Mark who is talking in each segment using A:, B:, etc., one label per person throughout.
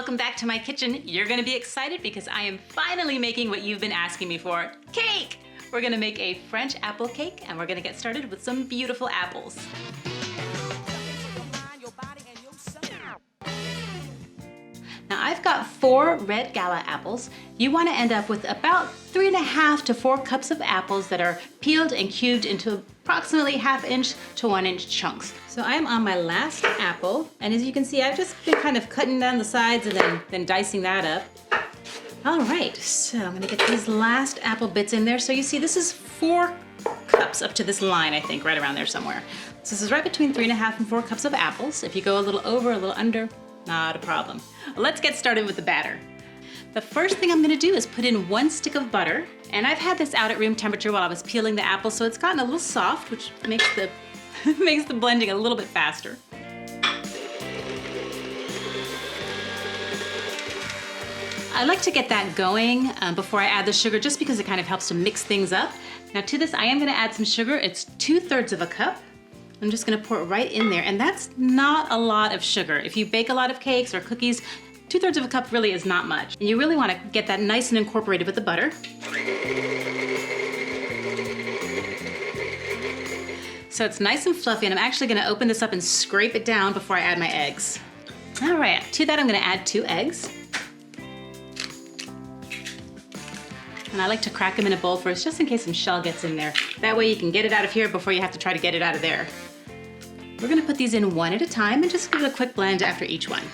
A: welcome back to my kitchen. You're gonna be excited because I am finally making what you've been asking me for, cake! We're gonna make a French apple cake and we're gonna get started with some beautiful apples. Now I've got 4 red gala apples. You wanna end up with about 3.5 to 4 cups of apples that are peeled and cubed into approximately 1/2 inch to 1 inch chunks. So I'm on my last apple, and as you can see, I've just been kind of cutting down the sides and then dicing that up. All right, so I'm gonna get these last apple bits in there. So you see this is 4 cups up to this line, I think, right around there somewhere. So this is right between 3.5 and 4 cups of apples. If you go a little over, a little under, not a problem. Let's get started with the batter. The first thing I'm gonna do is put in 1 stick of butter, and I've had this out at room temperature while I was peeling the apple, so it's gotten a little soft, which makes the makes the blending a little bit faster. I like to get that going before I add the sugar, just because it kind of helps to mix things up. Now to this, I am gonna add some sugar. It's 2/3 of a cup. I'm just gonna pour it right in there, and that's not a lot of sugar. If you bake a lot of cakes or cookies, 2/3 of a cup really is not much. And you really wanna get that nice and incorporated with the butter. So it's nice and fluffy, and I'm actually gonna open this up and scrape it down before I add my eggs. All right, to that I'm gonna add 2 eggs. And I like to crack them in a bowl first, just in case some shell gets in there. That way you can get it out of here before you have to try to get it out of there. We're gonna put these in one at a time and just give it a quick blend after each one.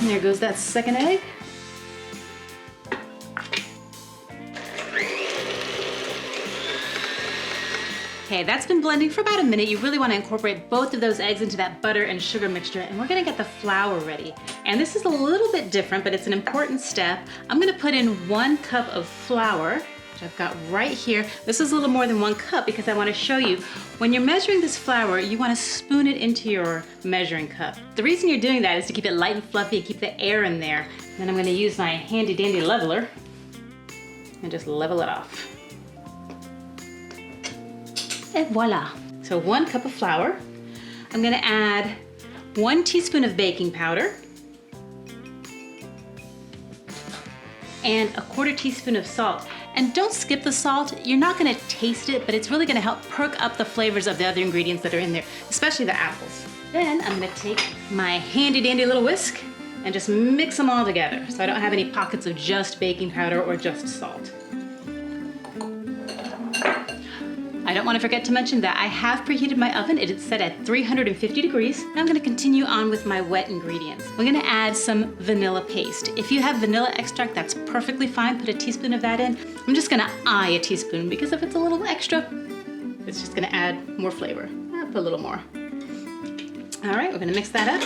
A: And there goes that second egg. Okay, that's been blending for about a minute. You really want to incorporate both of those eggs into that butter and sugar mixture, and we're gonna get the flour ready. And this is a little bit different, but it's an important step. I'm gonna put in 1 cup of flour, which I've got right here. This is a little more than 1 cup because I want to show you, when you're measuring this flour, you want to spoon it into your measuring cup. The reason you're doing that is to keep it light and fluffy and keep the air in there. And then I'm going to use my handy dandy leveler and just level it off. Et voila. So 1 cup of flour. I'm going to add 1 teaspoon of baking powder and 1/4 teaspoon of salt. And don't skip the salt. You're not gonna taste it, but it's really gonna help perk up the flavors of the other ingredients that are in there, especially the apples. Then I'm gonna take my handy dandy little whisk and just mix them all together so I don't have any pockets of just baking powder or just salt. I don't want to forget to mention that I have preheated my oven. It is set at 350 degrees. Now I'm going to continue on with my wet ingredients. I'm going to add some vanilla paste. If you have vanilla extract, that's perfectly fine. Put a teaspoon of that in. I'm just going to eye a teaspoon because if it's a little extra, it's just going to add more flavor. I'll put a little more. All right, we're going to mix that up.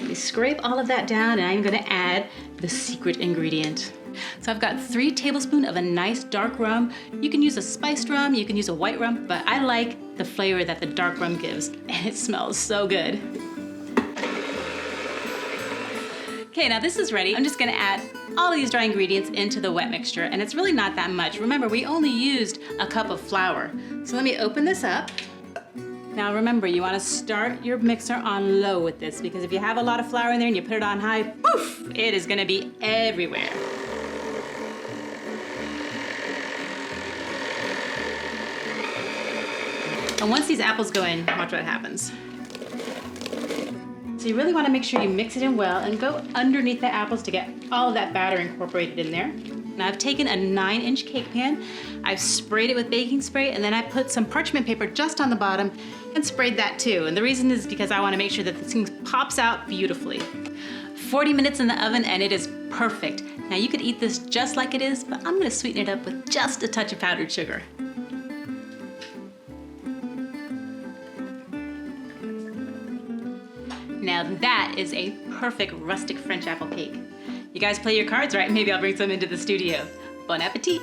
A: Let me scrape all of that down, and I'm going to add the secret ingredient. So I've got 3 tablespoons of a nice dark rum. You can use a spiced rum, you can use a white rum, but I like the flavor that the dark rum gives, and it smells so good. Okay, now this is ready. I'm just gonna add all of these dry ingredients into the wet mixture, and it's really not that much. Remember, we only used a cup of flour. So let me open this up. Now remember, you wanna start your mixer on low with this, because if you have a lot of flour in there and you put it on high, poof, it is gonna be everywhere. And once these apples go in, watch what happens. So you really want to make sure you mix it in well and go underneath the apples to get all of that batter incorporated in there. Now I've taken a 9-inch cake pan, I've sprayed it with baking spray, and then I put some parchment paper just on the bottom and sprayed that too. And the reason is because I want to make sure that this thing pops out beautifully. 40 minutes in the oven and it is perfect. Now you could eat this just like it is, but I'm going to sweeten it up with just a touch of powdered sugar. Now that is a perfect rustic French apple cake. You guys play your cards, right? Maybe I'll bring some into the studio. Bon appetit!